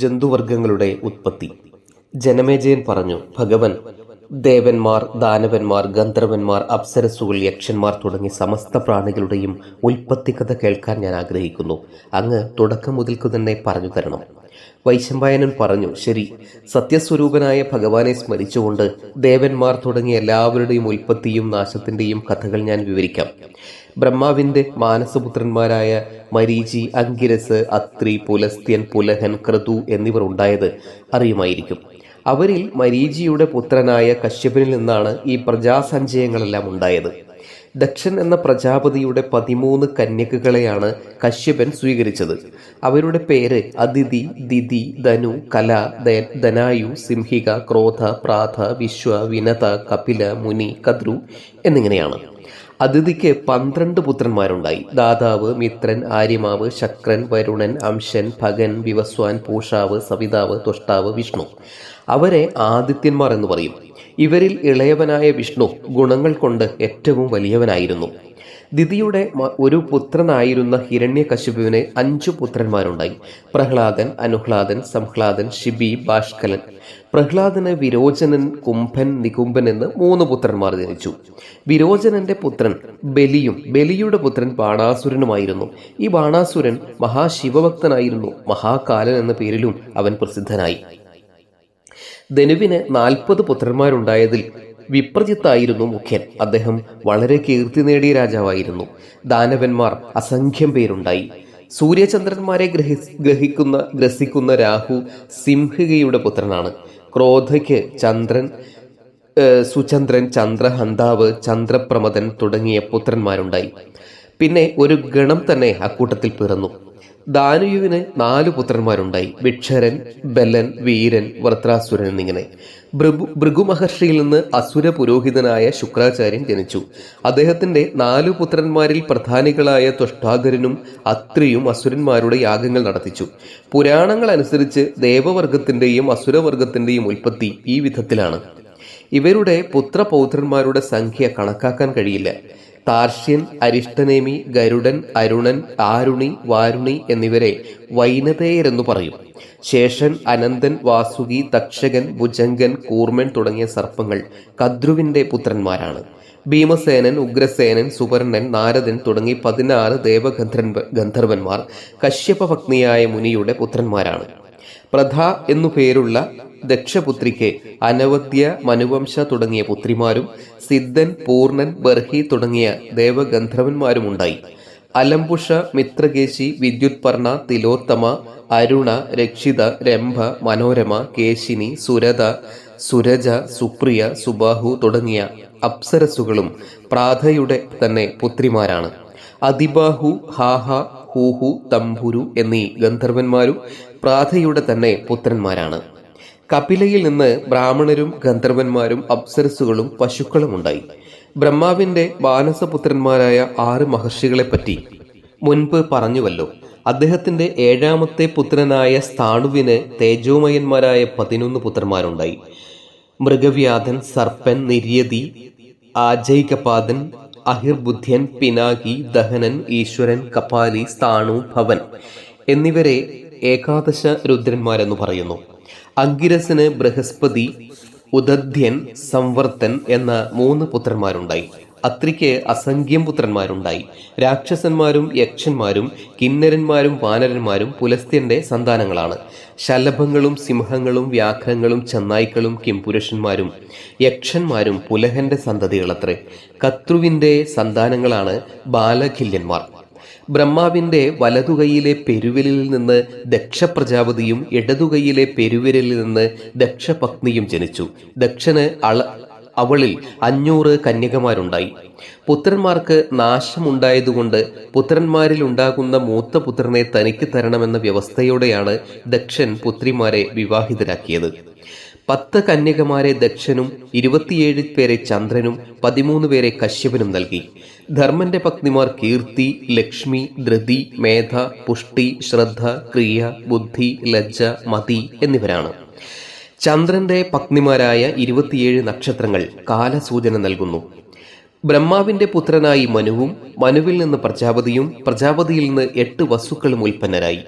ജന്തുവർഗങ്ങളുടെ ഉത്പത്തി. ജനമേജയൻ പറഞ്ഞു, ഭഗവൻ, ദേവന്മാർ, ദാനവന്മാർ, ഗന്ധർവന്മാർ, അപ്സരസ്സുകൾ, യക്ഷന്മാർ തുടങ്ങി സമസ്ത പ്രാണികളുടെയും ഉൽപ്പത്തിക്കഥ കേൾക്കാൻ ഞാൻ ആഗ്രഹിക്കുന്നു. അങ്ങ് തുടക്കം മുതൽക്കു തന്നെ പറഞ്ഞു തരണം. വൈശമ്പായനൻ പറഞ്ഞു, ശരി. സത്യസ്വരൂപനായ ഭഗവാനെ സ്മരിച്ചുകൊണ്ട് ദേവന്മാർ തുടങ്ങിയ എല്ലാവരുടെയും ഉൽപ്പത്തിയും നാശത്തിൻ്റെയും കഥകൾ ഞാൻ വിവരിക്കാം. ബ്രഹ്മാവിൻ്റെ മാനസപുത്രന്മാരായ മരീചി, അങ്കിരസ്, അത്രി, പുലസ്ത്യൻ, പുലഹൻ, ക്രതു എന്നിവർ ഉണ്ടായത് അറിയുമായിരിക്കും. അവരിൽ മരീചിയുടെ പുത്രനായ കശ്യപനിൽ നിന്നാണ് ഈ പ്രജാസഞ്ചയങ്ങളെല്ലാം ഉണ്ടായത്. ദക്ഷൻ എന്ന പ്രജാപതിയുടെ 13 കന്യകകളെയാണ് കശ്യപൻ സ്വീകരിച്ചത്. അവരുടെ പേര് അദിതി, ദിതി, ധനു, കല, ധനായു, സിംഹിക, ക്രോധ, പ്രാഥ, വിശ്വ, വിനത, കപില, മുനി, കദ്രു എന്നിങ്ങനെയാണ്. അദിതിക്ക് 12 പുത്രന്മാരുണ്ടായി. ദാതാവ്, മിത്രൻ, ആര്യമാവ്, ശക്രൻ, വരുണൻ, അംശൻ, ഭഗൻ, വിവസ്വാൻ, പൂഷാവ്, സവിതാവ്, ത്വഷ്ടാവ്, വിഷ്ണു. അവരെ ആദിത്യന്മാർ എന്ന് പറയും. ഇവരിൽ ഇളയവനായ വിഷ്ണു ഗുണങ്ങൾ കൊണ്ട് ഏറ്റവും വലിയവനായിരുന്നു. ദിതിയുടെ ഒരു പുത്രനായിരുന്ന ഹിരണ്യകശിപുവിന് 5 പുത്രന്മാരുണ്ടായി. പ്രഹ്ലാദൻ, അനുഹ്ലാദൻ, സംഹ്ലാദൻ, ശിബി, ബാഷ്കലൻ. പ്രഹ്ലാദന് വിരോചനൻ, കുംഭൻ, നികുംഭൻ എന്ന് 3 പുത്രന്മാർ ജനിച്ചു. വിരോചനന്റെ പുത്രൻ ബലിയും ബലിയുടെ പുത്രൻ ബാണാസുരനുമായിരുന്നു. ഈ ബാണാസുരൻ മഹാശിവഭക്തനായിരുന്നു. മഹാകാലൻ എന്ന പേരിലും അവൻ പ്രസിദ്ധനായി. ധനുവിന് 40 പുത്രന്മാരുണ്ടായതിൽ വിപ്രജിത്തായിരുന്നു മുഖ്യൻ. അദ്ദേഹം വളരെ കീർത്തി നേടിയ രാജാവായിരുന്നു. ദാനവന്മാർ അസംഖ്യം പേരുണ്ടായി. സൂര്യചന്ദ്രന്മാരെ ഗ്രസിക്കുന്ന രാഹു സിംഹികയുടെ പുത്രനാണ്. ക്രോധയ്ക്ക് സുചന്ദ്രൻ, ചന്ദ്രഹന്താവ്, ചന്ദ്രപ്രമദൻ തുടങ്ങിയ പുത്രന്മാരുണ്ടായി. പിന്നെ ഒരു ഗണം തന്നെ അക്കൂട്ടത്തിൽ പിറന്നു. ദാനുയുവിന് 4 പുത്രന്മാരുണ്ടായി. വിക്ഷരൻ, ബലൻ, വീരൻ, വൃത്രാസുരൻ എന്നിങ്ങനെ. ഭൃഗുമഹർഷിയിൽ നിന്ന് അസുര പുരോഹിതനായ ശുക്രാചാര്യൻ ജനിച്ചു. അദ്ദേഹത്തിന്റെ 4 പുത്രന്മാരിൽ പ്രധാനികളായ ത്വഷ്ടാധരനും അത്രിയും അസുരന്മാരുടെ യാഗങ്ങൾ നടത്തിച്ചു. പുരാണങ്ങൾ അനുസരിച്ച് ദേവവർഗത്തിന്റെയും അസുരവർഗത്തിന്റെയും ഉൽപ്പത്തി ഈ വിധത്തിലാണ്. ഇവരുടെ പുത്രപൗത്രന്മാരുടെ സംഖ്യ കണക്കാക്കാൻ കഴിയില്ല. താർഷ്യൻ, അരിഷ്ടനേമി, ഗരുഡൻ, അരുണൻ, ആരുണി, വാരുണി എന്നിവരെ വൈനതേയരെന്നു പറയും. ശേഷൻ, അനന്തൻ, വാസുകി, തക്ഷകൻ, ഭുജങ്കൻ, കൂർമൻ തുടങ്ങിയ സർപ്പങ്ങൾ കദ്രുവിന്റെ പുത്രന്മാരാണ്. ഭീമസേനൻ, ഉഗ്രസേനൻ, സുവർണൻ, നാരദൻ തുടങ്ങി 16 ഗന്ധർവന്മാർ കശ്യപഭഗ്നിയായ മുനിയുടെ പുത്രന്മാരാണ്. പ്രധ എന്നു പേരുള്ള ദക്ഷപുത്രിക്ക് അനവദ്യ, മനുവംശ തുടങ്ങിയ പുത്രിമാരും സിദ്ധൻ, പൂർണൻ, ബർഹി തുടങ്ങിയ ദേവഗന്ധർവന്മാരുമുണ്ടായി. അലംബുഷ, മിത്രകേശി, വിദ്യുത്പർണ, തിലോത്തമ, അരുണ, രക്ഷിത, രംഭ, മനോരമ, കേശിനി, സുരത, സുരജ, സുപ്രിയ, സുബാഹു തുടങ്ങിയ അപ്സരസുകളും പ്രാഥയുടെ തന്നെ പുത്രിമാരാണ്. അതിബാഹു, ഹാഹ, ഹൂഹു, തംബുരു എന്നീ ഗന്ധർവന്മാരും പ്രാഥയുടെ തന്നെ പുത്രന്മാരാണ്. കപിലയിൽ നിന്ന് ബ്രാഹ്മണരും ഗന്ധർവന്മാരും അപ്സരസുകളും പശുക്കളും ഉണ്ടായി. ബ്രഹ്മാവിന്റെ മാനസപുത്രന്മാരായ 6 മഹർഷികളെപ്പറ്റി മുൻപ് പറഞ്ഞുവല്ലോ. അദ്ദേഹത്തിന്റെ 7ാമത്തെ പുത്രനായ സ്ഥാണുവിന് തേജോമയന്മാരായ 11 പുത്രന്മാരുണ്ടായി. മൃഗവ്യാധൻ, സർപ്പൻ, നിര്യതി, ആജൈകപാദൻ, അഹിർബുദ്ധ്യൻ, പിനാകി, ദഹനൻ, ഈശ്വരൻ, കപാലി, സ്ഥാണു, ഭവൻ എന്നിവരെ 11 രുദ്രന്മാരെന്നു പറയുന്നു. അങ്കിരസിന് ബൃഹസ്പതി, ഉദധ്യൻ, സംവർത്തൻ എന്ന 3 പുത്രന്മാരുണ്ടായി. അത്രിക്ക് അസംഖ്യം പുത്രന്മാരുണ്ടായി. രാക്ഷസന്മാരും യക്ഷന്മാരും കിന്നരന്മാരും വാനരന്മാരും പുലസ്ത്യന്റെ സന്താനങ്ങളാണ്. ശലഭങ്ങളും സിംഹങ്ങളും വ്യാഘ്രങ്ങളും ചെന്നായ്ക്കളും കിംപുരുഷന്മാരും യക്ഷന്മാരും പുലഹന്റെ സന്തതികളത്രേ. കത്രുവിന്റെ സന്താനങ്ങളാണ് ബാലഖില്യന്മാർ. ബ്രഹ്മാവിന്റെ വലതുകൈയിലെ പെരുവിരലിൽ നിന്ന് ദക്ഷപ്രജാപതിയും ഇടതുകൈയിലെ പെരുവിരലിൽ നിന്ന് ദക്ഷപത്നിയും ജനിച്ചു. ദക്ഷന് അവളിൽ 500 കന്യകമാരുണ്ടായി. പുത്രന്മാർക്ക് നാശമുണ്ടായതുകൊണ്ട് പുത്രന്മാരിൽ ഉണ്ടാകുന്ന മൂത്ത പുത്രനെ തനിക്ക് തരണമെന്ന വ്യവസ്ഥയോടെയാണ് ദക്ഷൻ പുത്രിമാരെ വിവാഹിതരാക്കിയത്. 10 കന്യകമാരെ ദക്ഷനും 27 പേരെ ചന്ദ്രനും 13 പേരെ കശ്യപനും നൽകി. ധർമ്മന്റെ പത്നിമാർ കീർത്തി, ലക്ഷ്മി, ധൃതി, മേധ, പുഷ്ടി, ശ്രദ്ധ, ക്രിയ, ബുദ്ധി, ലജ്ജ, മതി എന്നിവരാണ്. ചന്ദ്രന്റെ പത്നിമാരായ 27 നക്ഷത്രങ്ങൾ കാലസൂചന നൽകുന്നു. ബ്രഹ്മാവിന്റെ പുത്രനായി മനുവും, മനുവിൽ നിന്ന് പ്രജാപതിയും, പ്രജാപതിയിൽ നിന്ന് 8 വസുക്കളും ഉൽപ്പന്നരായി.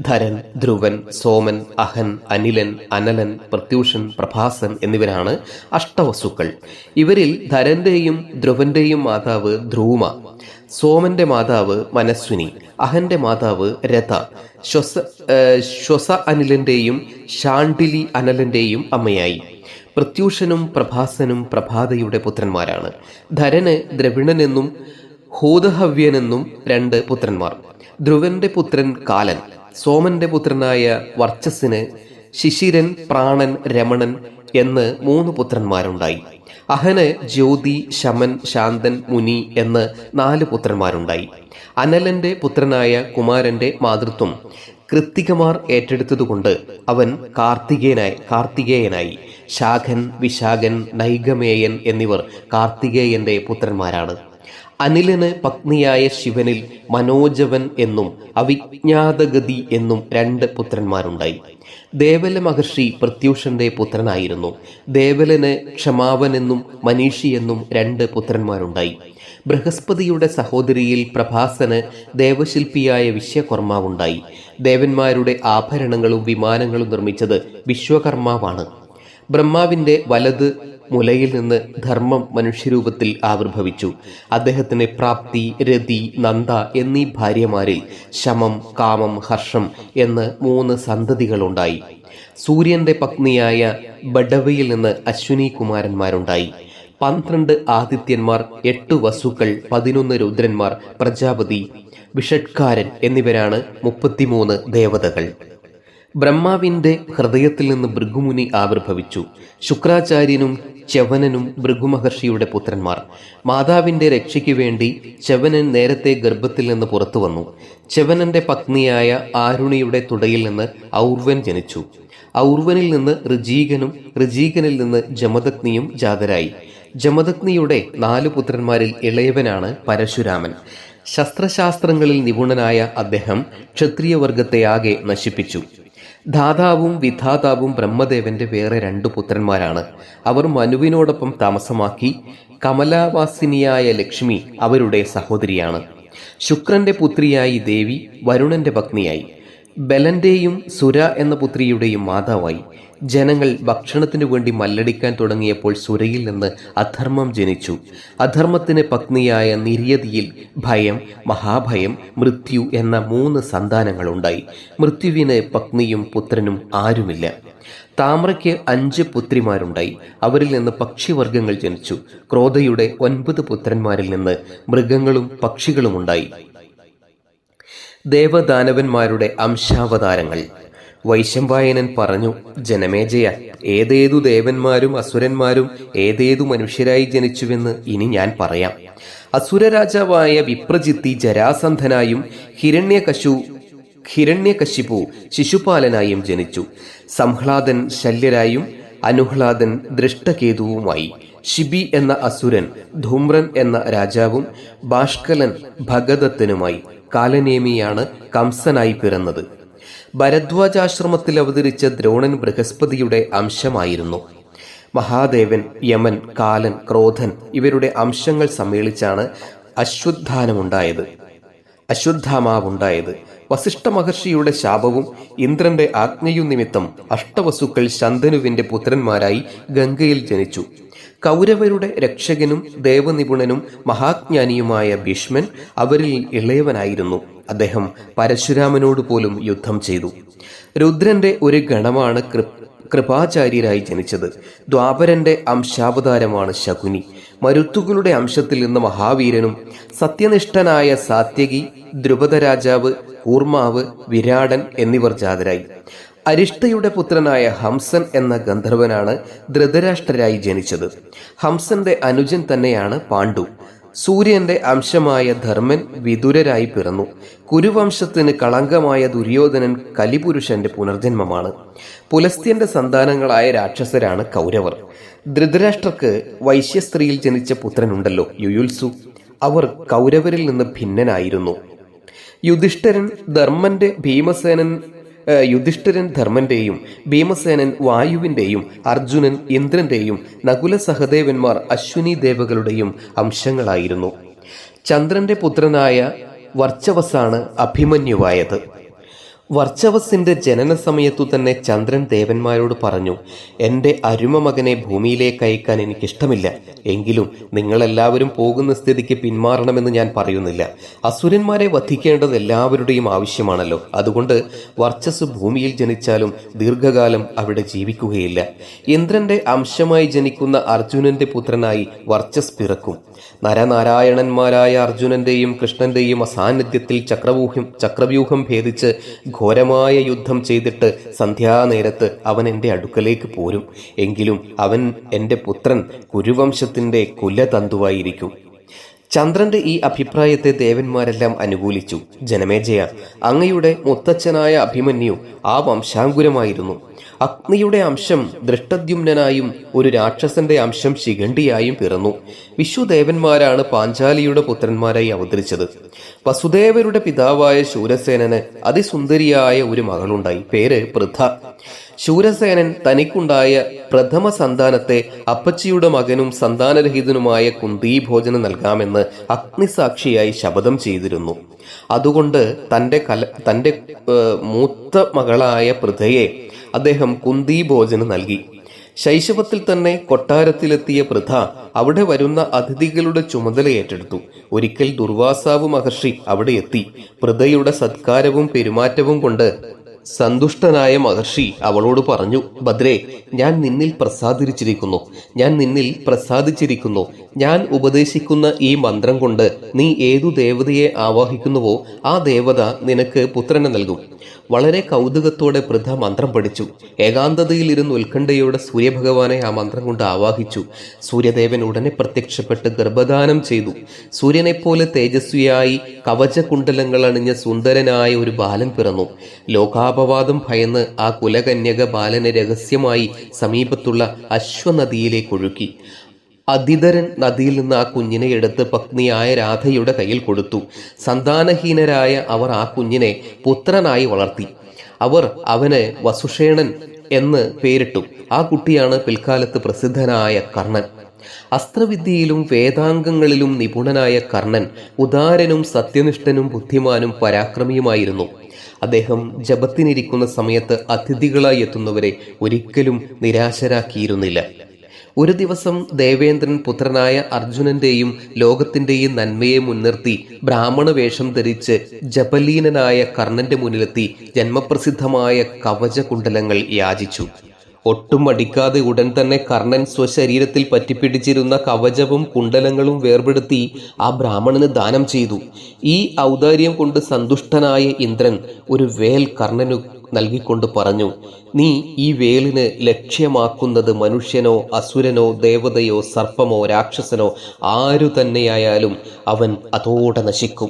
ധരൻ, ധ്രുവൻ, സോമൻ, അഹൻ, അനിലൻ, അനലൻ, പ്രത്യൂഷൻ, പ്രഭാസൻ എന്നിവരാണ് അഷ്ടവസുക്കൾ. ഇവരിൽ ധരന്റെയും ധ്രുവന്റെയും മാതാവ് ധ്രുവമ, സോമന്റെ മാതാവ് മനസ്വിനി, അഹന്റെ മാതാവ് രഥ, ശ്വസ അനിലന്റെയും ശാണ്ഡിലി അനലന്റെയും അമ്മയായി. പ്രത്യൂഷനും പ്രഭാസനും പ്രഭാതയുടെ പുത്രന്മാരാണ്. ധരന് ദ്രവിണനെന്നും ഹോതഹവ്യനെന്നും 2 പുത്രന്മാർ. ധ്രുവന്റെ പുത്രൻ കാലൻ. സോമന്റെ പുത്രനായ വർച്ചസ്സിന് ശിശിരൻ, പ്രാണൻ, രമണൻ എന്ന് 3 പുത്രന്മാരുണ്ടായി. അഹന് ജ്യോതി, ശമൻ, ശാന്തൻ, മുനി എന്ന് 4 പുത്രന്മാരുണ്ടായി. അനലന്റെ പുത്രനായ കുമാരന്റെ മാതൃത്വം കൃത്തികമാർ ഏറ്റെടുത്തതുകൊണ്ട് അവൻ കാർത്തികേയനായി. ശാഖൻ, വിശാഖൻ, നൈഗമേയൻ എന്നിവർ കാർത്തികേയന്റെ പുത്രന്മാരാണ്. അനിലന് പത്നിയായ ശിവനിൽ മനോജവൻ എന്നും അവിജ്ഞാതഗതി എന്നും 2 പുത്രന്മാരുണ്ടായി. ദേവല മഹർഷി പ്രത്യൂഷന്റെ പുത്രനായിരുന്നു. ദേവലന് ക്ഷമാവൻ എന്നും മനീഷി എന്നും 2 പുത്രന്മാരുണ്ടായി. ബൃഹസ്പതിയുടെ സഹോദരിയിൽ പ്രഭാസന് ദേവശില്പിയായ വിശ്വകർമാവുണ്ടായി. ദേവന്മാരുടെ ആഭരണങ്ങളും വിമാനങ്ങളും നിർമ്മിച്ചത് വിശ്വകർമാവാണ്. ബ്രഹ്മാവിന്റെ വലത് മുലയിൽ നിന്ന് ധർമ്മം മനുഷ്യരൂപത്തിൽ ആവിർഭവിച്ചു. അദ്ദേഹത്തിന് പ്രാപ്തി, രതി, നന്ദ എന്നീ ഭാര്യമാരിൽ ശമം, കാമം, ഹർഷം എന്ന് 3 സന്തതികളുണ്ടായി. സൂര്യന്റെ പത്നിയായ ബഡവയിൽ നിന്ന് അശ്വിനി കുമാരന്മാരുണ്ടായി. 12 ആദിത്യന്മാർ, 8 വസുക്കൾ, 11 രുദ്രന്മാർ, പ്രജാപതി, വിഷഡ്കാരൻ എന്നിവരാണ് 33 ദേവതകൾ. ബ്രഹ്മാവിന്റെ ഹൃദയത്തിൽ നിന്ന് ഭൃഗുമുനി ആവിർഭവിച്ചു. ശുക്രാചാര്യനും ച്യവനനും ഭൃഗുമഹർഷിയുടെ പുത്രന്മാർ. മാതാവിന്റെ രക്ഷയ്ക്ക് വേണ്ടി ച്യവനൻ നേരത്തെ ഗർഭത്തിൽ നിന്ന് പുറത്തു വന്നു. ച്യവനന്റെ പത്നിയായ ആരുണിയുടെ തുടയിൽ നിന്ന് ഔർവൻ ജനിച്ചു. ഔർവനിൽ നിന്ന് ഋജീകനും, ഋജീകനിൽ നിന്ന് ജമദഗ്നിയും ജാതരായി. ജമദഗ്നിയുടെ 4 പുത്രന്മാരിൽ ഇളയവനാണ് പരശുരാമൻ. ശസ്ത്രശാസ്ത്രങ്ങളിൽ നിപുണനായ അദ്ദേഹം ക്ഷത്രിയവർഗത്തെ ആകെ നശിപ്പിച്ചു. ധാതാവും വിധാതാവും ബ്രഹ്മദേവന്റെ വേറെ 2 പുത്രന്മാരാണ്. അവർ മനുവിനോടൊപ്പം താമസമാക്കി. കമലാവാസിനിയായ ലക്ഷ്മി അവരുടെ സഹോദരിയാണ്. ശുക്രന്റെ പുത്രിയായി ദേവി വരുണന്റെ പത്നിയായി. ബലന്റെയും സുര എന്ന പുത്രിയുടെയും മാതാവായി. ജനങ്ങൾ ഭക്ഷണത്തിനു വേണ്ടി മല്ലടിക്കാൻ തുടങ്ങിയപ്പോൾ സുരയിൽ നിന്ന് അധർമ്മം ജനിച്ചു. അധർമ്മത്തിന് പത്നിയായ നിര്യതിയിൽ ഭയം, മഹാഭയം, മൃത്യു എന്ന 3 സന്താനങ്ങളുണ്ടായി. മൃത്യുവിന് പത്നിയും പുത്രനും ആരുമില്ല. താമ്രയ്ക്ക് 5 പുത്രിമാരുണ്ടായി. അവരിൽ നിന്ന് പക്ഷിവർഗങ്ങൾ ജനിച്ചു. ക്രോധയുടെ 9 പുത്രന്മാരിൽ നിന്ന് മൃഗങ്ങളും പക്ഷികളുമുണ്ടായി. ദേവദാനവന്മാരുടെ അംശാവതാരങ്ങൾ. വൈശമ്പായനൻ പറഞ്ഞു, ജനമേജയ, ഏതേതു ദേവന്മാരും അസുരന്മാരും ഏതേതു മനുഷ്യരായി ജനിച്ചുവെന്ന് ഇനി ഞാൻ പറയാം. അസുരരാജാവായ വിപ്രജിത്തി ജരാസന്ധനായും ഹിരണ്യകശിപു ശിശുപാലനായും ജനിച്ചു. സംഹ്ലാദൻ ശല്യരായും അനുഹ്ലാദൻ ദൃഷ്ടകേതുവുമായി. ശിബി എന്ന അസുരൻ ധൂമ്രൻ എന്ന രാജാവും ബാഷ്കലൻ ഭഗദത്തനുമായി. കാലനേമിയാണ് കംസനായി പിറന്നത്. ഭരദ്വാജാശ്രമത്തിൽ അവതരിച്ച ദ്രോണൻ ബൃഹസ്പതിയുടെ അംശമായിരുന്നു. മഹാദേവൻ, യമൻ, കാലൻ, ക്രോധൻ ഇവരുടെ അംശങ്ങൾ സമ്മേളിച്ചാണ് അശ്വത്ഥാമാവുണ്ടായത്. വസിഷ്ഠ മഹർഷിയുടെ ശാപവും ഇന്ദ്രന്റെ ആജ്ഞയും നിമിത്തം അഷ്ടവസുക്കൾ ശന്തനുവിന്റെ പുത്രന്മാരായി ഗംഗയിൽ ജനിച്ചു. കൗരവരുടെ രക്ഷകനും ദേവനിപുണനും മഹാജ്ഞാനിയുമായ ഭീഷ്മൻ അവരിൽ ഇളയവനായിരുന്നു. അദ്ദേഹം പരശുരാമനോട് പോലും യുദ്ധം ചെയ്തു. രുദ്രന്റെ ഒരു ഗണമാണ് കൃപാചാര്യരായി ജനിച്ചത്. ദ്വാപരന്റെ അംശാവതാരമാണ് ശകുനി. മരുത്തുകളുടെ അംശത്തിൽ നിന്ന് മഹാവീരനും സത്യനിഷ്ഠനായ സാത്യകി, ദ്രുപദ രാജാവ്, കൂർമാവ്, വിരാടൻ എന്നിവർ ജാതരായി. അരിഷ്ടയുടെ പുത്രനായ ഹംസൻ എന്ന ഗന്ധർവനാണ് ധൃതരാഷ്ട്രരായി ജനിച്ചത്. ഹംസന്റെ അനുജൻ തന്നെയാണ് പാണ്ഡു. സൂര്യന്റെ അംശമായ ധർമ്മൻ വിതുരരായി പിറന്നു. കുരുവംശത്തിന് കളങ്കമായ ദുര്യോധനൻ കലിപുരുഷന്റെ പുനർജന്മമാണ്. പുലസ്ത്യന്റെ സന്താനങ്ങളായ രാക്ഷസരാണ് കൗരവർ. ധൃതരാഷ്ട്രക്ക് വൈശ്യസ്ത്രീയിൽ ജനിച്ച പുത്രനുണ്ടല്ലോ, യുയുത്സു. അവർ കൗരവരിൽ നിന്ന് ഭിന്നനായിരുന്നു. യുധിഷ്ഠിരൻ, ധർമ്മന്റെ ഭീമസേനൻ, യുധിഷ്ഠിരൻ ധർമ്മന്റെയും, ഭീമസേനൻ വായുവിന്റെയും, അർജുനൻ ഇന്ദ്രന്റെയും, നകുല സഹദേവന്മാർ അശ്വിനി ദേവകളുടെയും അംശങ്ങളായിരുന്നു. ചന്ദ്രന്റെ പുത്രനായ വർച്ചവസാണ് അഭിമന്യുവായത്. വർച്ചവസിന്റെ ജനന സമയത്തു തന്നെ ചന്ദ്രൻ ദേവന്മാരോട് പറഞ്ഞു, എൻ്റെ അരുമ മകനെ ഭൂമിയിലേക്ക് അയക്കാൻ എനിക്കിഷ്ടമില്ല. എങ്കിലും നിങ്ങളെല്ലാവരും പോകുന്ന സ്ഥിതിക്ക് പിന്മാറണമെന്ന് ഞാൻ പറയുന്നില്ല. അസുരന്മാരെ വധിക്കേണ്ടത് എല്ലാവരുടെയും ആവശ്യമാണല്ലോ. അതുകൊണ്ട് വർച്ചസ് ഭൂമിയിൽ ജനിച്ചാലും ദീർഘകാലം അവിടെ ജീവിക്കുകയില്ല. ഇന്ദ്രന്റെ അംശമായി ജനിക്കുന്ന അർജുനന്റെ പുത്രനായി വർച്ചസ് പിറക്കും. നരനാരായണന്മാരായ അർജുനന്റെയും കൃഷ്ണന്റെയും അസാന്നിധ്യത്തിൽ ചക്രവ്യൂഹം ഭേദിച്ച് ഘോരമായ യുദ്ധം ചെയ്തിട്ട് സന്ധ്യാനേരത്ത് അവൻ എൻ്റെ അടുക്കലേക്ക് പോരും. എങ്കിലും അവൻ എൻ്റെ പുത്രൻ കുരുവംശത്തിൻ്റെ കുലതന്തുവായിരിക്കും. ചന്ദ്രന്റെ ഈ അഭിപ്രായത്തെ ദേവന്മാരെല്ലാം അനുകൂലിച്ചു. ജനമേജയ, അങ്ങയുടെ മുത്തച്ഛനായ അഭിമന്യു ആ വംശാങ്കുരമായിരുന്നു. അഗ്നിയുടെ അംശം ദൃഷ്ടദ്യുമ്നായും ഒരു രാക്ഷസന്റെ അംശം ശിഖണ്ഡിയായും പിറന്നു. വിശ്വദേവന്മാരാണ് പാഞ്ചാലിയുടെ പുത്രന്മാരായി അവതരിച്ചത്. വസുദേവരുടെ പിതാവായ ശൂരസേനന് അതിസുന്ദരിയായ ഒരു മകളുണ്ടായി. പേര് പൃഥ. ശൂരസേനൻ തനിക്കുണ്ടായ പ്രഥമ സന്താനത്തെ അപ്പച്ചിയുടെ മകനും സന്താനരഹിതനുമായ കുന്തിഭോജന് നൽകാമെന്ന് അഗ്നിസാക്ഷിയായി ശപഥം ചെയ്തിരുന്നു. അതുകൊണ്ട് തൻ്റെ മൂത്ത മകളായ പൃഥയെ അദ്ദേഹം കുന്തിഭോജന് നൽകി. ശൈശവത്തിൽ തന്നെ കൊട്ടാരത്തിലെത്തിയ പൃഥ അവിടെ വരുന്ന അതിഥികളുടെ ചുമതല ഏറ്റെടുത്തു. ഒരിക്കൽ ദുർവാസാവ് മഹർഷി അവിടെ എത്തി. പൃഥയുടെ സത്കാരവും പെരുമാറ്റവും കൊണ്ട് സന്തുഷ്ടനായ മഹർഷി അവളോട് പറഞ്ഞു, ഭദ്രേ, ഞാൻ നിന്നിൽ പ്രസാദിച്ചിരിക്കുന്നു. ഞാൻ ഉപദേശിക്കുന്ന ഈ മന്ത്രം കൊണ്ട് നീ ഏതു ദേവതയെ ആവാഹിക്കുന്നുവോ ആ ദേവത നിനക്ക് പുത്രനെ നൽകും. വളരെ കൗതുകത്തോടെ പൃഥ മന്ത്രം പഠിച്ചു. ഏകാന്തതയിലിരുന്ന് ഉത്കണ്ഠയോടെ സൂര്യഭഗവാനെ ആ മന്ത്രം കൊണ്ട് ആവാഹിച്ചു. സൂര്യദേവൻ ഉടനെ പ്രത്യക്ഷപ്പെട്ട് ഗർഭദാനം ചെയ്തു. സൂര്യനെപ്പോലെ തേജസ്വിയായി കവചകുണ്ടലങ്ങൾ അണിഞ്ഞ സുന്ദരനായ ഒരു ബാലൻ പിറന്നു. ലോകാപവാദം ഭയന്ന് ആ കുലകന്യക ബാലനെ രഹസ്യമായി സമീപത്തുള്ള അശ്വനദിയിലേക്ക് ഒഴുക്കി. അതിധരൻ നദിയിൽ നിന്ന് ആ കുഞ്ഞിനെ എടുത്ത് പത്നിയായ രാധയുടെ കയ്യിൽ കൊടുത്തു. സന്താനഹീനരായ അവർ ആ കുഞ്ഞിനെ പുത്രനായി വളർത്തി. അവർ അവന് വസുഷേണൻ എന്ന് പേരിട്ടു. ആ കുട്ടിയാണ് പിൽക്കാലത്ത് പ്രസിദ്ധനായ കർണൻ. അസ്ത്രവിദ്യയിലും വേദാംഗങ്ങളിലും നിപുണനായ കർണൻ ഉദാരനും സത്യനിഷ്ഠനും ബുദ്ധിമാനും പരാക്രമിയുമായിരുന്നു. അദ്ദേഹം ജപത്തിനിരിക്കുന്ന സമയത്ത് അതിഥികളായി എത്തുന്നവരെ ഒരിക്കലും നിരാശരാക്കിയിരുന്നില്ല. ഒരു ദിവസം ദേവേന്ദ്രൻ പുത്രനായ അർജുനന്റെയും ലോകത്തിന്റെയും നന്മയെ മുൻനിർത്തി ബ്രാഹ്മണ വേഷം ധരിച്ച് ജപലീനനായ കർണന്റെ മുന്നിലെത്തി ജന്മപ്രസിദ്ധമായ കവചകുണ്ടലങ്ങൾ യാചിച്ചു. ഒട്ടും മടിക്കാതെ ഉടൻ തന്നെ കർണൻ സ്വശരീരത്തിൽ പറ്റിപ്പിടിച്ചിരുന്ന കവചവും കുണ്ടലങ്ങളും വേർപെടുത്തി ആ ബ്രാഹ്മണന് ദാനം ചെയ്തു. ഈ ഔദാര്യം കൊണ്ട് സന്തുഷ്ടനായ ഇന്ദ്രൻ ഒരു വേൽ കർണനു നൽകിക്കൊണ്ട് പറഞ്ഞു, നീ ഈ വേലിന് ലക്ഷ്യമാക്കുന്നത് മനുഷ്യനോ അസുരനോ ദേവതയോ സർപ്പമോ രാക്ഷസനോ ആരു തന്നെയായാലും അവൻ അതോടെ നശിക്കും.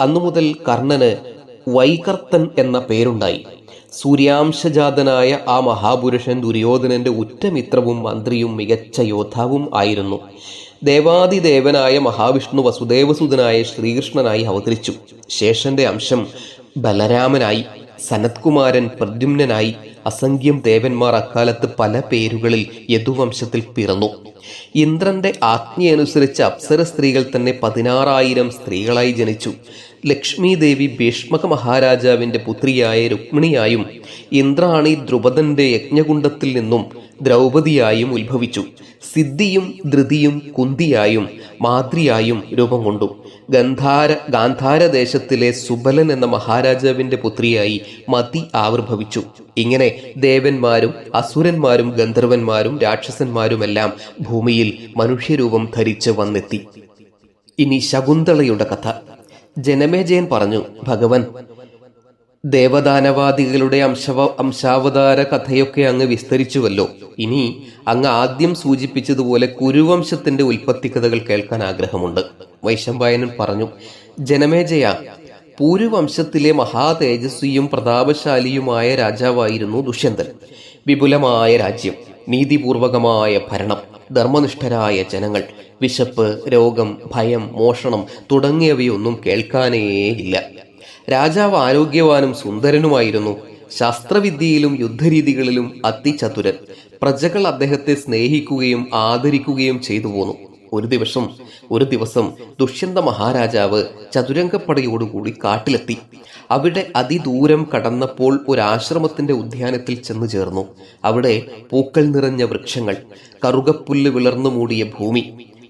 അന്നു മുതൽ കർണന് വൈകർത്തൻ എന്ന പേരുണ്ടായി. സൂര്യാംശജാതനായ ആ മഹാപുരുഷൻ ദുര്യോധനന്റെ ഉറ്റമിത്രവും മന്ത്രിയും മികച്ച യോദ്ധാവും ആയിരുന്നു. ദേവാദിദേവനായ മഹാവിഷ്ണു വസുദേവസുതനായ ശ്രീകൃഷ്ണനായി അവതരിച്ചു. ശേഷന്റെ അംശം ബലരാമനായി, സനത്കുമാരൻ പ്രദ്യുമ്നായി. അസംഖ്യം ദേവന്മാർ അക്കാലത്ത് പല പേരുകളിൽ യദുവംശത്തിൽ പിറന്നു. ഇന്ദ്രന്റെ ആജ്ഞയനുസരിച്ച് അപ്സര സ്ത്രീകൾ തന്നെ 16,000 സ്ത്രീകളായി ജനിച്ചു. ലക്ഷ്മി ദേവി ഭീഷ്മക മഹാരാജാവിന്റെ പുത്രിയായ രുക്മിണിയായും ഇന്ദ്രാണി ദ്രുപദന്റെ യജ്ഞകുണ്ടത്തിൽ നിന്നും ദ്രൗപദിയായും ഉത്ഭവിച്ചു. സിദ്ധിയും ധൃതിയും കുന്തിയായും മാദ്രിയായും രൂപം കൊണ്ടു. ഗാന്ധാരദേശത്തിലെ സുബലൻ എന്ന മഹാരാജാവിന്റെ പുത്രിയായി മതി ആവിർഭവിച്ചു. ഇങ്ങനെ ദേവന്മാരും അസുരന്മാരും ഗന്ധർവന്മാരും രാക്ഷസന്മാരുമെല്ലാം ഭൂമിയിൽ മനുഷ്യരൂപം ധരിച്ച് വന്നെത്തി. ഇനി ശകുന്തളയുടെ കഥ. ജനമേജയൻ പറഞ്ഞു, ഭഗവൻ, ദേവദാനവാദികളുടെ അംശാവതാര കഥയൊക്കെ അങ്ങ് വിസ്തരിച്ചുവല്ലോ. ഇനി അങ്ങ് ആദ്യം സൂചിപ്പിച്ചതുപോലെ കുരുവംശത്തിന്റെ ഉൽപ്പത്തി കഥകൾ കേൾക്കാൻ ആഗ്രഹമുണ്ട്. വൈശമ്പായനൻ പറഞ്ഞു, ജനമേജയ, പൂരുവംശത്തിലെ മഹാതേജസ്വിയും പ്രതാപശാലിയുമായ രാജാവായിരുന്നു ദുഷ്യന്തൻ. വിപുലമായ രാജ്യം, നീതിപൂർവകമായ ഭരണം, ധർമ്മനിഷ്ഠരായ ജനങ്ങൾ, വിശപ്പ്, രോഗം, ഭയം, മോഷണം തുടങ്ങിയവയൊന്നും കേൾക്കാനേയില്ല. രാജാവ് ആരോഗ്യവാനും സുന്ദരനുമായിരുന്നു. ശാസ്ത്രവിദ്യയിലും യുദ്ധരീതികളിലും അതിചതുരൻ. പ്രജകൾ അദ്ദേഹത്തെ സ്നേഹിക്കുകയും ആദരിക്കുകയും ചെയ്തു പോന്നു. ഒരു ദിവസം ദുഷ്യന്ത മഹാരാജാവ് ചതുരംഗപ്പടയോടുകൂടി കാട്ടിലെത്തി. അവിടെ അതിദൂരം കടന്നപ്പോൾ ഒരു ആശ്രമത്തിന്റെ ഉദ്യാനത്തിൽ ചെന്നു ചേർന്നു. അവിടെ പൂക്കൾ നിറഞ്ഞ വൃക്ഷങ്ങൾ, കറുകപ്പുല്ല് വിളർന്നു മൂടിയ ഭൂമി,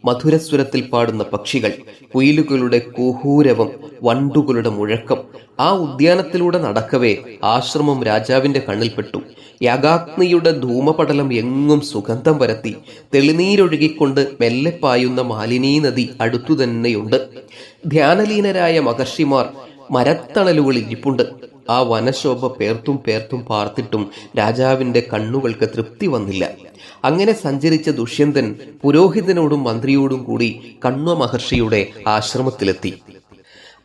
മധുരസ്വരത്തിൽ പാടുന്ന പക്ഷികൾ, കുയിലുകളുടെ കുഹൂരവം, വണ്ടുകളുടെ മുഴക്കം. ആ ഉദ്യാനത്തിലൂടെ നടക്കവേ ആശ്രമം രാജാവിന്റെ കണ്ണിൽപ്പെട്ടു. യാഗാഗ്നിയുടെ ധൂമപടലം എങ്ങും സുഗന്ധം പരത്തി. തെളിനീരൊഴുകിക്കൊണ്ട് മെല്ലെ പായുന്ന മാലിനീ നദി അടുത്തു തന്നെയുണ്ട്. ധ്യാനലീനരായ മഹർഷിമാർ മരത്തണലുകൾ ഇരിപ്പുണ്ട്. ആ വനശോഭ പേർത്തും പേർത്തും പാർത്തിട്ടും രാജാവിന്റെ കണ്ണുകൾക്ക് തൃപ്തി വന്നില്ല. അങ്ങനെ സഞ്ചരിച്ച ദുഷ്യന്തൻ പുരോഹിതനോടും മന്ത്രിയോടും കൂടി കണ്വ മഹർഷിയുടെ ആശ്രമത്തിലെത്തി.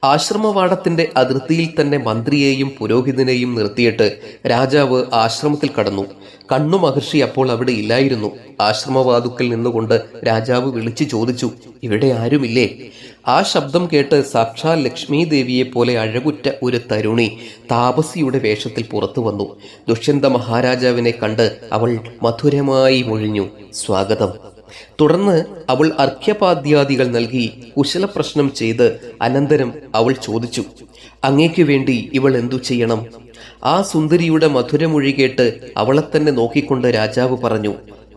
ആശ്രമവാടത്തിന്റെ അതിർത്തിയിൽ തന്നെ മന്ത്രിയെയും പുരോഹിതനെയും നിർത്തിയിട്ട് രാജാവ് ആശ്രമത്തിൽ കടന്നു. കണ്ണു മഹർഷി അപ്പോൾ അവിടെ ഇല്ലായിരുന്നു. ആശ്രമവാതുക്കൽ നിന്നുകൊണ്ട് രാജാവ് വിളിച്ചു ചോദിച്ചു, ഇവിടെ ആരുമില്ലേ? ആ ശബ്ദം കേട്ട് സാക്ഷാൽ ലക്ഷ്മി ദേവിയെ പോലെ അഴകുറ്റ ഒരു തരുണി താപസിയുടെ വേഷത്തിൽ പുറത്തു വന്നു. ദുഷ്യന്ത മഹാരാജാവിനെ കണ്ട് അവൾ മധുരമായി മൊഴിഞ്ഞു, സ്വാഗതം. തുടർന്ന് അവൾ അർഘ്യപാദ്യാദികൾ നൽകി കുശലപ്രശ്നം ചെയ്ത് അനന്തരം അവൾ ചോദിച്ചു, അങ്ങേക്ക് വേണ്ടി ഇവൾ എന്തു ചെയ്യണം? ആ സുന്ദരിയുടെ മധുരമൊഴി കേട്ട് അവളെ തന്നെ നോക്കിക്കൊണ്ട് രാജാവ് പറഞ്ഞു,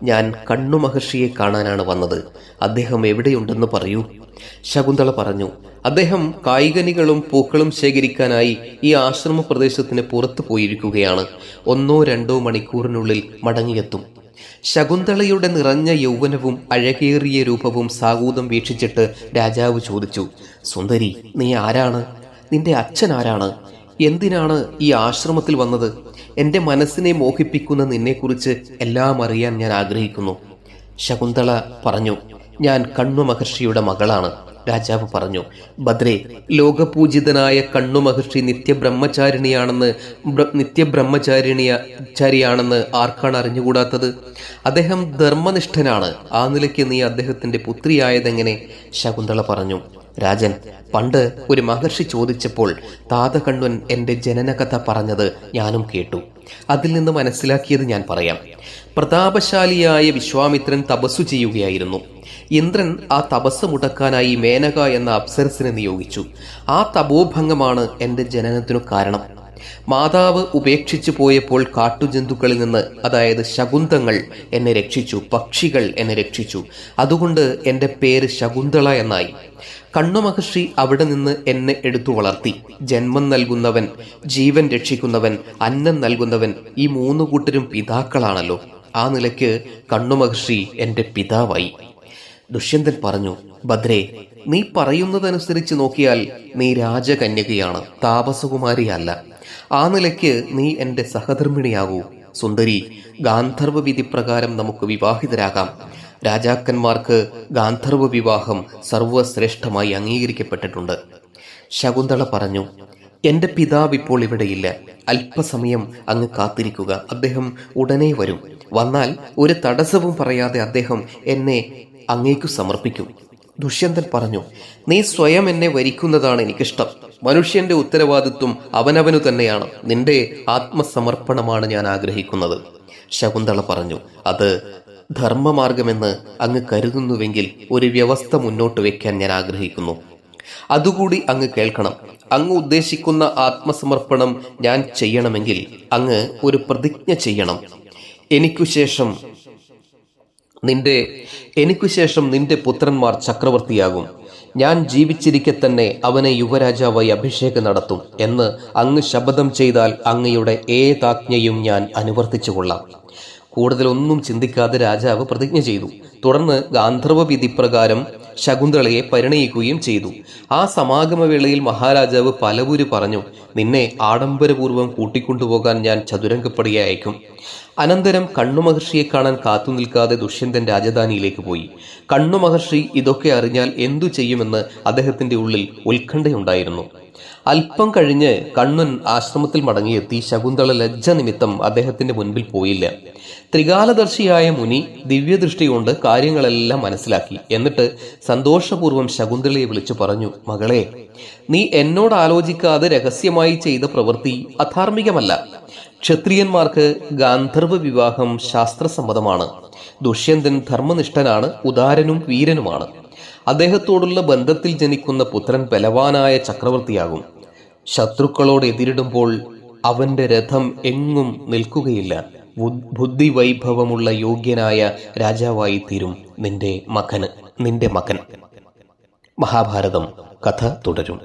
ഞാൻ കണ്ണു മഹർഷിയെ കാണാനാണ് വന്നത്. അദ്ദേഹം എവിടെയുണ്ടെന്ന് പറയൂ. ശകുന്തള പറഞ്ഞു, അദ്ദേഹം കായികനികളും പൂക്കളും ശേഖരിക്കാനായി ഈ ആശ്രമ പ്രദേശത്തിന് പുറത്തു പോയിരിക്കുകയാണ്. 1-2 മണിക്കൂറിനുള്ളിൽ മടങ്ങിയെത്തും. ശകുന്തളയുടെ നിറഞ്ഞ യൗവനവും അഴകേറിയ രൂപവും സാഗൂതം വീക്ഷിച്ചിട്ട് രാജാവ് ചോദിച്ചു, സുന്ദരി, നീ ആരാണ്? നിന്റെ അച്ഛൻ ആരാണ്? എന്തിനാണ് ഈ ആശ്രമത്തിൽ വന്നത്? എൻ്റെ മനസ്സിനെ മോഹിപ്പിക്കുന്ന നിന്നെക്കുറിച്ച് എല്ലാം അറിയാൻ ഞാൻ ആഗ്രഹിക്കുന്നു. ശകുന്തള പറഞ്ഞു, ഞാൻ കണ്വ മഹർഷിയുടെ മകളാണ്. രാജാവ് പറഞ്ഞു, ഭദ്രേ, ലോകപൂജിതനായ കണ്ണു മഹർഷി നിത്യബ്രഹ്മചാരിയാണെന്ന് ആർക്കാണ് അറിഞ്ഞുകൂടാത്തത്? അദ്ദേഹം ധർമ്മനിഷ്ഠനാണ്. ആ നിലയ്ക്ക് നീ അദ്ദേഹത്തിന്റെ പുത്രിയായതെങ്ങനെ? ശകുന്തള പറഞ്ഞു, രാജൻ, പണ്ട് ഒരു മഹർഷി ചോദിച്ചപ്പോൾ താതകണ്വൻ എൻ്റെ ജനനകഥ പറഞ്ഞത് ഞാനും കേട്ടു. അതിൽ നിന്ന് മനസ്സിലാക്കിയത് ഞാൻ പറയാം. പ്രതാപശാലിയായ വിശ്വാമിത്രൻ തപസ്സു ചെയ്യുകയായിരുന്നു. ഇന്ദ്രൻ ആ തപസ് മുടക്കാനായി മേനക എന്ന അപ്സരസിനെ നിയോഗിച്ചു. ആ തപോഭംഗമാണ് എൻ്റെ ജനനത്തിനു കാരണം. മാതാവ് ഉപേക്ഷിച്ചു പോയപ്പോൾ കാട്ടുജന്തുക്കളിൽ നിന്ന്, അതായത് ശകുന്തങ്ങൾ, എന്നെ രക്ഷിച്ചു. പക്ഷികൾ എന്നെ രക്ഷിച്ചു. അതുകൊണ്ട് എൻ്റെ പേര് ശകുന്തള എന്നായി. കണ്ണു മഹർഷി അവിടെ നിന്ന് എന്നെ എടുത്തു വളർത്തി. ജന്മം നൽകുന്നവൻ, ജീവൻ രക്ഷിക്കുന്നവൻ, അന്നം നൽകുന്നവൻ, ഈ 3 കൂട്ടരും പിതാക്കളാണല്ലോ. ആ നിലയ്ക്ക് കണ്ണു മഹർഷി എൻ്റെ പിതാവായി. ദുഷ്യന്തൻ പറഞ്ഞു, ഭദ്രേ, നീ പറയുന്നതനുസരിച്ച് നോക്കിയാൽ നീ രാജകന്യകയാണ്, താപസകുമാരിയല്ല. ആ നിലയ്ക്ക് നീ എൻ്റെ സഹധർമ്മിണിയാകൂ. സുന്ദരി, ഗാന്ധർവ വിധി പ്രകാരം നമുക്ക് വിവാഹിതരാകാം. രാജാക്കന്മാർക്ക് ഗാന്ധർവ വിവാഹം സർവശ്രേഷ്ഠമായി അംഗീകരിക്കപ്പെട്ടിട്ടുണ്ട്. ശകുന്തള പറഞ്ഞു, എൻ്റെ പിതാവ് ഇപ്പോൾ ഇവിടെയില്ല. അല്പസമയം അങ്ങ് കാത്തിരിക്കുക. അദ്ദേഹം ഉടനെ വരും. വന്നാൽ ഒരു തടസ്സവും പറയാതെ അദ്ദേഹം എന്നെ അങ്ങേക്കു സമർപ്പിക്കും. ദുഷ്യന്തൻ പറഞ്ഞു, നീ സ്വയം എന്നെ വരിക്കുന്നതാണ് എനിക്കിഷ്ടം. മനുഷ്യന്റെ ഉത്തരവാദിത്വം അവനവനു തന്നെയാണ്. നിന്റെ ആത്മസമർപ്പണമാണ് ഞാൻ ആഗ്രഹിക്കുന്നത്. ശകുന്തള പറഞ്ഞു, അത് ധർമ്മമാർഗമെന്ന് അങ്ങ് കരുതുന്നുവെങ്കിൽ ഒരു വ്യവസ്ഥ മുന്നോട്ട് വയ്ക്കാൻ ഞാൻ ആഗ്രഹിക്കുന്നു. അതുകൂടി അങ്ങ് കേൾക്കണം. അങ്ങ് ഉദ്ദേശിക്കുന്ന ആത്മസമർപ്പണം ഞാൻ ചെയ്യണമെങ്കിൽ അങ്ങ് ഒരു പ്രതിജ്ഞ ചെയ്യണം. എനിക്കുശേഷം നിന്റെ പുത്രന്മാർ ചക്രവർത്തിയാകും. ഞാൻ ജീവിച്ചിരിക്കെ തന്നെ അവനെ യുവരാജാവായി അഭിഷേകം നടത്തും എന്ന് അങ്ങ് ശപഥം ചെയ്താൽ അങ്ങയുടെ ഏതാജ്ഞയും ഞാൻ അനുവർത്തിച്ചുകൊള്ളാം. കൂടുതലൊന്നും ചിന്തിക്കാതെ രാജാവ് പ്രതിജ്ഞ ചെയ്തു. തുടർന്ന് ഗാന്ധർവ വിധി പ്രകാരം ശകുന്തളയെ പരിണയിക്കുകയും ചെയ്തു. ആ സമാഗമവേളയിൽ മഹാരാജാവ് പലവുരു പറഞ്ഞു, നിന്നെ ആഡംബരപൂർവ്വം കൂട്ടിക്കൊണ്ടുപോകാൻ ഞാൻ ചതുരംഗപ്പടിയെ അയക്കും. അനന്തരം കണ്ണു മഹർഷിയെ കാണാൻ കാത്തു നിൽക്കാതെ ദുഷ്യന്തൻ രാജധാനിയിലേക്ക് പോയി. കണ്ണു മഹർഷി ഇതൊക്കെ അറിഞ്ഞാൽ എന്തു ചെയ്യുമെന്ന് അദ്ദേഹത്തിന്റെ ഉള്ളിൽ ഉത്കണ്ഠയുണ്ടായിരുന്നു. അല്പം കഴിഞ്ഞ് കണ്ണൻ ആശ്രമത്തിൽ മടങ്ങിയെത്തി ശകുന്തള ലജ്ജ നിമിത്തം അദ്ദേഹത്തിന്റെ മുൻപിൽ പോയില്ല. ത്രികാലദർശിയായ മുനി ദിവ്യദൃഷ്ടി കൊണ്ട് കാര്യങ്ങളെല്ലാം മനസ്സിലാക്കി. എന്നിട്ട് സന്തോഷപൂർവ്വം ശകുന്തളയെ വിളിച്ചു പറഞ്ഞു, മകളെ, നീ എന്നോട് ആലോചിക്കാതെ രഹസ്യമായി ചെയ്ത പ്രവൃത്തി അധാർമികമല്ല. ക്ഷത്രിയന്മാർക്ക് ഗാന്ധർവ വിവാഹം ശാസ്ത്രസമ്മതമാണ്. ദുഷ്യന്തൻ ധർമ്മനിഷ്ഠനാണ്, ഉദാരനും വീരനുമാണ്. അദ്ദേഹത്തോടുള്ള ബന്ധത്തിൽ ജനിക്കുന്ന പുത്രൻ ബലവാനായ ചക്രവർത്തിയാകും. ശത്രുക്കളോട് എതിരിടുമ്പോൾ അവന്റെ രഥം എങ്ങും നിൽക്കുകയില്ല. ബുദ്ധിവൈഭവമുള്ള യോഗ്യനായ രാജാവായി തീരും നിന്റെ മകൻ. മഹാഭാരതം കഥ തുടരും.